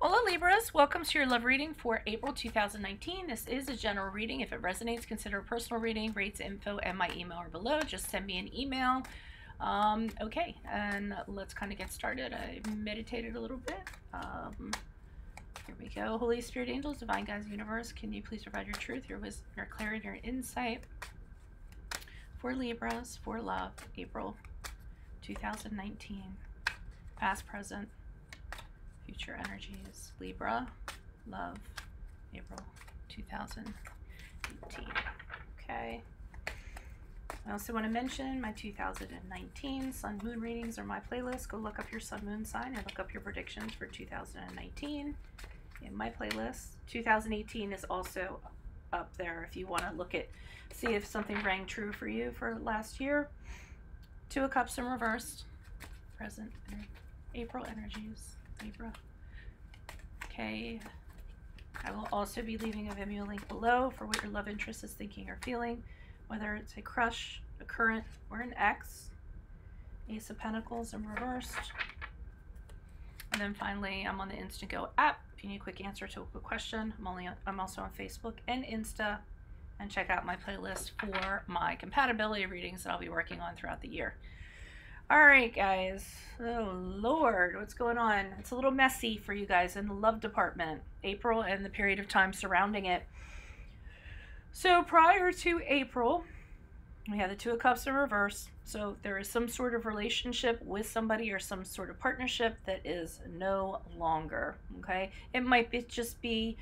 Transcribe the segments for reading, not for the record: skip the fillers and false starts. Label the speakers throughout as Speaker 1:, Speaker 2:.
Speaker 1: Hola Libras, welcome to your love reading for April 2019. This is a general reading. If it resonates, consider a personal reading. Rates, info, and my email are below. Just send me an email. Okay, and let's kind of get started. I meditated a little bit. Here we go. Holy Spirit, angels, divine guides, universe, can you please provide your truth, your wisdom, your clarity, your insight for Libras, for love, April 2019, past, present, future energies. Libra, love, April 2018. Okay. I also want to mention my 2019 Sun Moon readings are my playlist. Go look up your Sun Moon sign and look up your predictions for 2019 in my playlist. 2018 is also up there if you want to look at, see if something rang true for you for last year. Two of Cups in reverse, present, April energies. Libra. Okay, I will also be leaving a Vimeo link below for what your love interest is thinking or feeling, whether it's a crush, a current, or an ex. Ace of Pentacles in reversed. And then finally, I'm on the Instago app. If you need a quick answer to a quick question, I'm also on Facebook and Insta. And check out my playlist for my compatibility readings that I'll be working on throughout the year. All right, guys. Oh, Lord, what's going on? It's a little messy for you guys in the love department. April and the period of time surrounding it. So prior to April, we have the Two of Cups in reverse. So there is some sort of relationship with somebody or some sort of partnership that is no longer, okay? It might just be,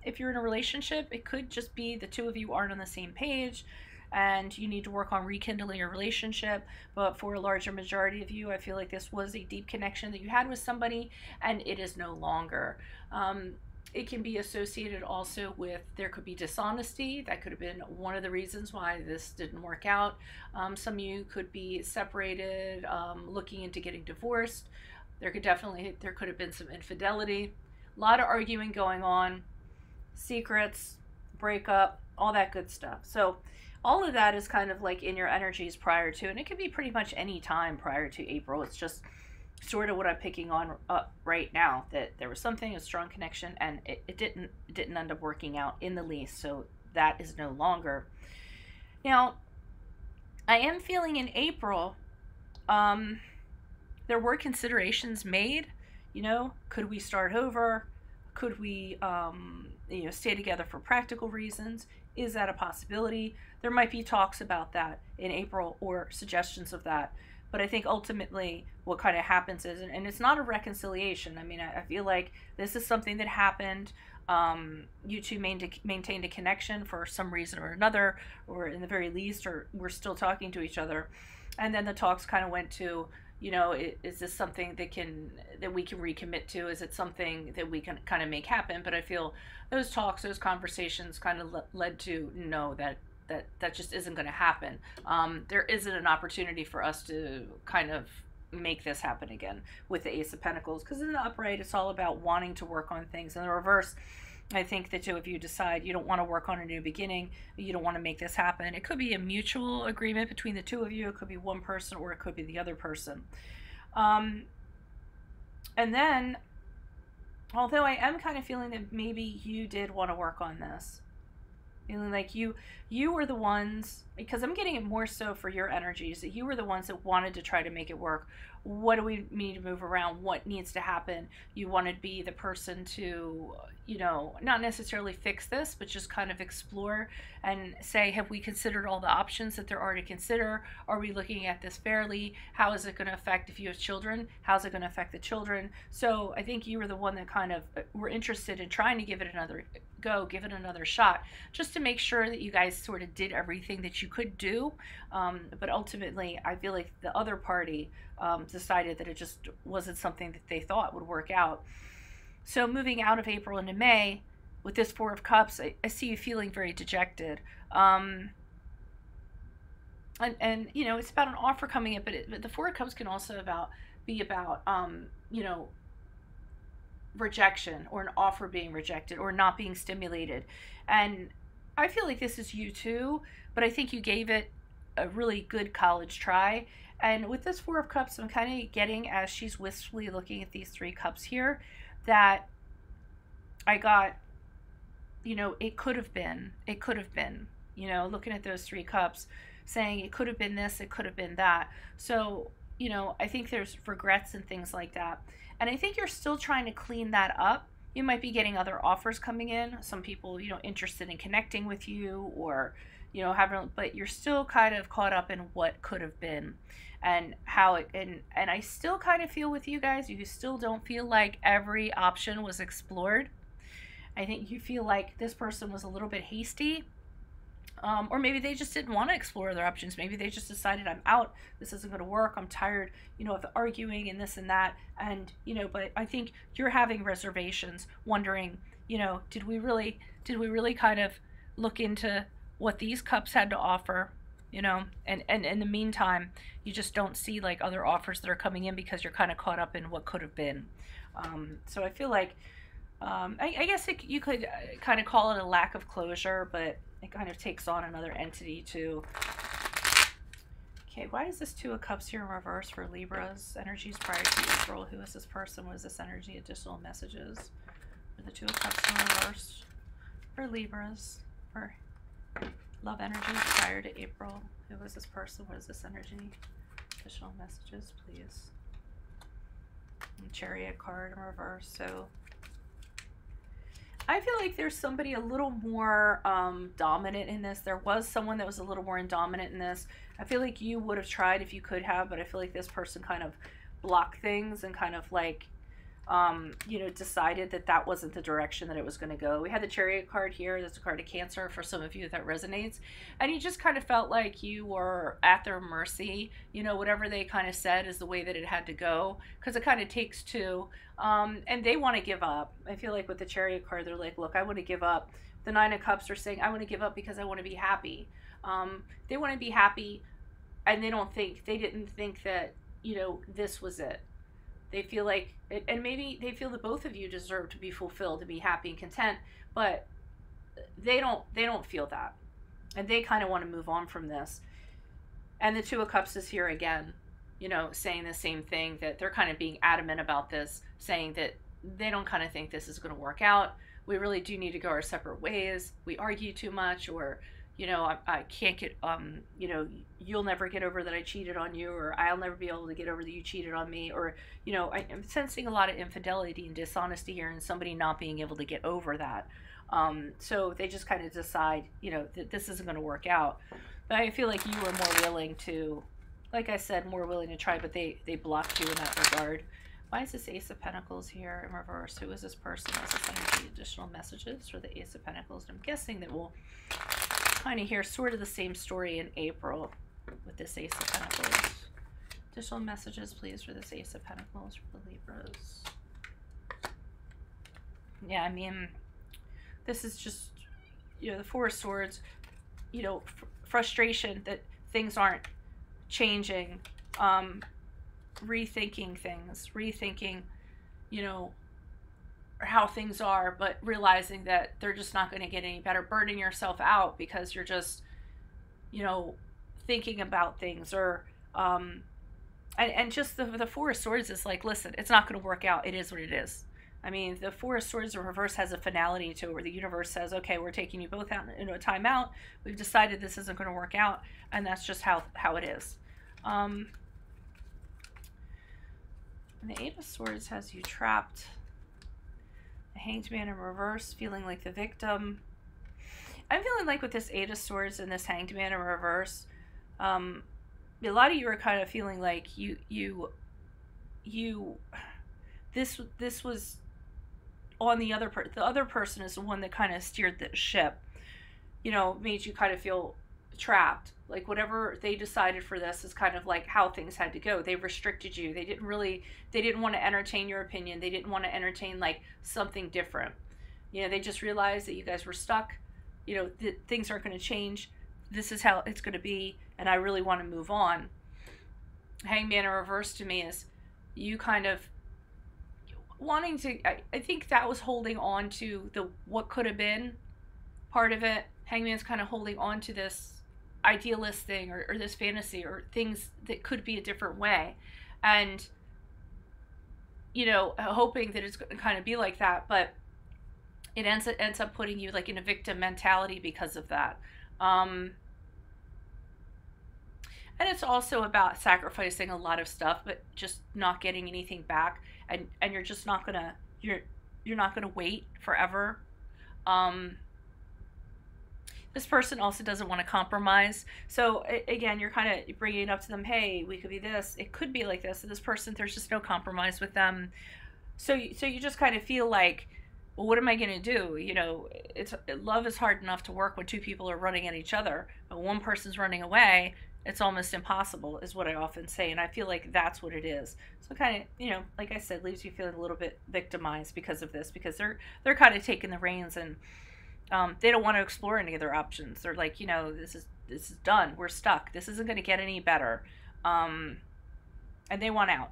Speaker 1: if you're in a relationship, it could just be the two of you aren't on the same page and you need to work on rekindling your relationship. But for a larger majority of you, I feel like this was a deep connection that you had with somebody and it is no longer. It can be associated also with, there could be dishonesty. That could have been one of the reasons why this didn't work out. Some of you could be separated, looking into getting divorced. There could have been some infidelity, a lot of arguing going on, secrets, breakup, all that good stuff. So all of that is kind of like in your energies prior to, and it could be pretty much any time prior to April. It's just sort of what I'm picking on up right now, that there was something, a strong connection, and it didn't end up working out in the least. So that is no longer. Now, I am feeling in April, there were considerations made. You know, could we start over? Could we, stay together for practical reasons? Is that a possibility? There might be talks about that in April or suggestions of that. But I think ultimately what kind of happens is, and it's not a reconciliation. I mean, I feel like this is something that happened. You two maintained a connection for some reason or another, or in the very least, or we're still talking to each other. And then the talks kind of went to, you know, is this something that we can recommit to? Is it something that we can kind of make happen? But I feel those talks, those conversations kind of led to, no, that just isn't going to happen. There isn't an opportunity for us to kind of make this happen again with the Ace of Pentacles, because in the upright, it's all about wanting to work on things. In the reverse, I think the two of you decide you don't want to work on a new beginning. You don't want to make this happen. It could be a mutual agreement between the two of you. It could be one person, or it could be the other person. And then, although I am kind of feeling that maybe you did want to work on this, feeling like you were the ones, because I'm getting it more so for your energies, that you were the ones that wanted to try to make it work. What do we need to move around? What needs to happen? You want to be the person to, you know, not necessarily fix this, but just kind of explore and say, have we considered all the options that there are to consider? Are we looking at this fairly? How is it going to affect, if you have children, how's it going to affect the children? So I think you were the one that kind of were interested in trying to give it another go, give it another shot, just to make sure that you guys sort of did everything that you could do. But ultimately, I feel like the other party decided that it just wasn't something that they thought would work out. So moving out of April into May, with this Four of Cups, I see you feeling very dejected. And you know, it's about an offer coming in, but the Four of Cups can also be about you know, rejection, or an offer being rejected, or not being stimulated. And I feel like this is you too, but I think you gave it a really good college try. And with this Four of Cups, I'm kind of getting, as she's wistfully looking at these three cups here, that I got, it could have been, looking at those 3 cups, saying it could have been this, it could have been that. So, I think there's regrets and things like that. And I think you're still trying to clean that up. You might be getting other offers coming in. Some people, interested in connecting with you, or, but you're still kind of caught up in what could have been and how it, and I still kind of feel with you guys, you still don't feel like every option was explored. I think you feel like this person was a little bit hasty. Or maybe they just didn't want to explore their options. Maybe they just decided, I'm out. This isn't going to work. I'm tired, of the arguing and this and that. And, but I think you're having reservations, wondering, did we really kind of look into what these cups had to offer, and in the meantime, you just don't see like other offers that are coming in because you're kind of caught up in what could have been. So I feel like, I guess you could kind of call it a lack of closure, but it kind of takes on another entity too. Okay, why is this 2 of Cups here in reverse for Libras? Energies prior to April. Who is this person? What is this energy? Additional messages for the 2 of Cups in reverse for Libras. For love energies prior to April. Who is this person? What is this energy? Additional messages, please. And Chariot card in reverse. So I feel like there's somebody a little more dominant in this. There was someone that was a little more dominant in this. I feel like you would have tried if you could have, but I feel like this person kind of blocked things and kind of like, decided that that wasn't the direction that it was going to go. We had the Chariot card here. That's a card of Cancer for some of you that resonates. And you just kind of felt like you were at their mercy. Whatever they kind of said is the way that it had to go, because it kind of takes 2. And they want to give up. I feel like with the Chariot card, they're like, look, I want to give up. The 9 of Cups are saying, I want to give up because I want to be happy. They want to be happy, and they didn't think that, this was it. They feel like, and maybe they feel that both of you deserve to be fulfilled, to be happy and content, but they don't feel that. And they kind of want to move on from this. And the 2 of Cups is here again, saying the same thing, that they're kind of being adamant about this, saying that they don't kind of think this is going to work out. We really do need to go our separate ways. We argue too much, or, I can't get, you'll never get over that I cheated on you, or I'll never be able to get over that you cheated on me, or, I'm sensing a lot of infidelity and dishonesty here, and somebody not being able to get over that. So they just kind of decide, that this isn't going to work out. But I feel like you were more willing to, like I said, more willing to try, but they blocked you in that regard. Why is this Ace of Pentacles here in reverse? Who is this person? Is this energy? Additional messages for the Ace of Pentacles? And I'm guessing that we'll kind of hear sort of the same story in April with this Ace of Pentacles. Additional messages, please, for this Ace of Pentacles for the Libras. Yeah, I mean, this is just, the 4 of Swords, frustration that things aren't changing, rethinking things, how things are, but realizing that they're just not going to get any better, burning yourself out because you're just, thinking about things, or, and just the 4 of Swords is like, listen, it's not going to work out. It is what it is. I mean, the 4 of Swords in reverse has a finality to it, where the universe says, okay, we're taking you both out into a timeout. We've decided this isn't going to work out, and that's just how it is. And the 8 of Swords has you trapped. The Hanged Man in reverse, feeling like the victim. I'm feeling like with this 8 of Swords and this Hanged Man in reverse, a lot of you are kind of feeling like this was on the other person. The other person is the one that kind of steered the ship, made you kind of feel trapped. Like whatever they decided for this is kind of like how things had to go. They restricted you. They didn't want to entertain your opinion. They didn't want to entertain like something different. They just realized that you guys were stuck. Things aren't going to change. This is how it's going to be, and I really want to move on. Hangman in reverse to me is you kind of wanting to, I think that was holding on to the what could have been part of it. Hangman's kind of holding on to this idealist thing, or this fantasy, or things that could be a different way, and hoping that it's going to kind of be like that. But it ends up putting you like in a victim mentality because of that. And it's also about sacrificing a lot of stuff, but just not getting anything back, and you're just not gonna you're not gonna wait forever. This person also doesn't want to compromise. So again, you're kind of bringing it up to them. Hey, we could be this. It could be like this. And this person, there's just no compromise with them. So you just kind of feel like, well, what am I going to do? You know, love is hard enough to work when two people are running at each other, but one person's running away. It's almost impossible, is what I often say, and I feel like that's what it is. So kind of, you know, like I said, leaves you feeling a little bit victimized because of this, because they're kind of taking the reins, and they don't want to explore any other options. They're like, you know, this is done. We're stuck. This isn't going to get any better, and they want out.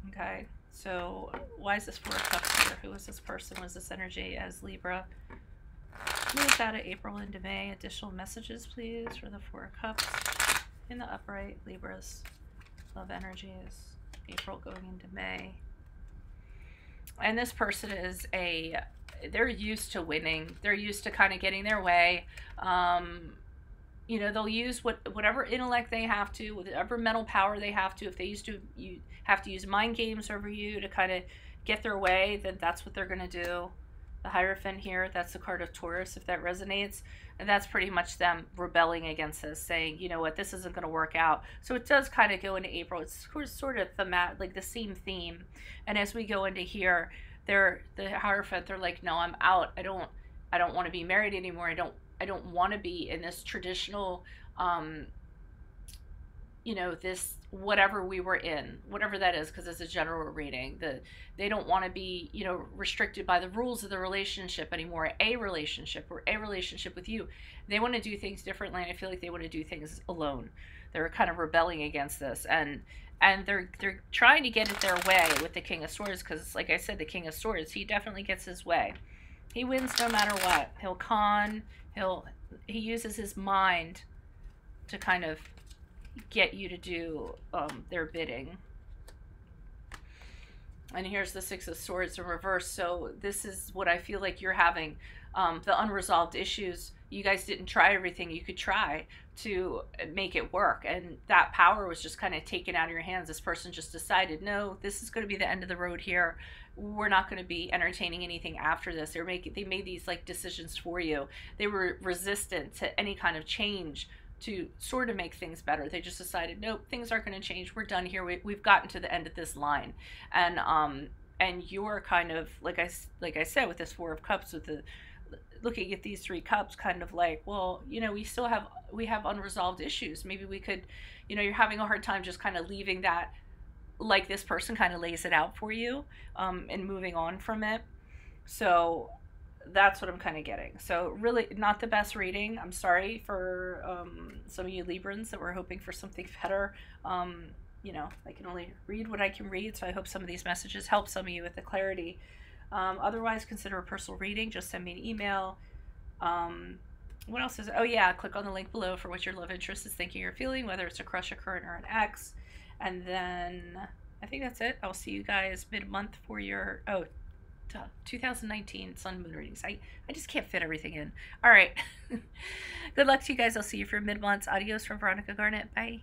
Speaker 1: Okay, so why is this Four of Cups here? Who is this person? Was this energy as Libra? Move out of April into May. Additional messages, please, for the Four of Cups. In the upright, Libra's love energy is April going into May. And this person is they're used to winning. They're used to kind of getting their way. You know, they'll use whatever intellect they have to, whatever mental power they have to. If they have to use mind games over you to kind of get their way, then that's what they're going to do. The Hierophant here, that's the card of Taurus, if that resonates. And that's pretty much them rebelling against this, saying, you know what, this isn't going to work out. So it does kind of go into April. It's sort of like the same theme. And as we go into here, the Hierophant, they're like, no, I'm out. I don't want to be married anymore. I don't want to be in this traditional, you know, this whatever we were in, whatever that is, because it's a general reading. They don't want to be, you know, restricted by the rules of the relationship anymore, a relationship with you. They want to do things differently, and I feel like they want to do things alone. They're kind of rebelling against this, and they're trying to get it their way with the King of Swords, because like I said, the King of Swords, he definitely gets his way. He wins no matter what. He'll con, he uses his mind to kind of get you to do their bidding. And here's the Six of Swords in reverse. So this is what I feel like you're having, the unresolved issues. You guys didn't try everything you could try to make it work, and that power was just kind of taken out of your hands. This person just decided, no, this is going to be the end of the road here. We're not going to be entertaining anything after this. They made these like decisions for you. They were resistant to any kind of change to sort of make things better. They just decided, nope, things aren't going to change. We're done here. We've gotten to the end of this line. And you're kind of, like I said, with this Four of Cups, with the looking at these three cups, kind of like, well, you know, we have unresolved issues. Maybe we could, you know, you're having a hard time just kind of leaving that, like this person kind of lays it out for you, and moving on from it. So that's what I'm kind of getting. So really not the best reading. I'm sorry for some of you Librans that were hoping for something better. You know, I can only read what I can read, so I hope some of these messages help some of you with the clarity. Otherwise, consider a personal reading. Just send me an email. What else is it? Oh yeah, click on the link below for what your love interest is thinking or feeling, whether it's a crush, a current, or an ex. And then I think that's it. I'll see you guys mid-month for your 2019 Sun Moon readings. I just can't fit everything in. All right. Good luck to you guys. I'll see you for mid-months. Adios from Veronica Garnett. Bye.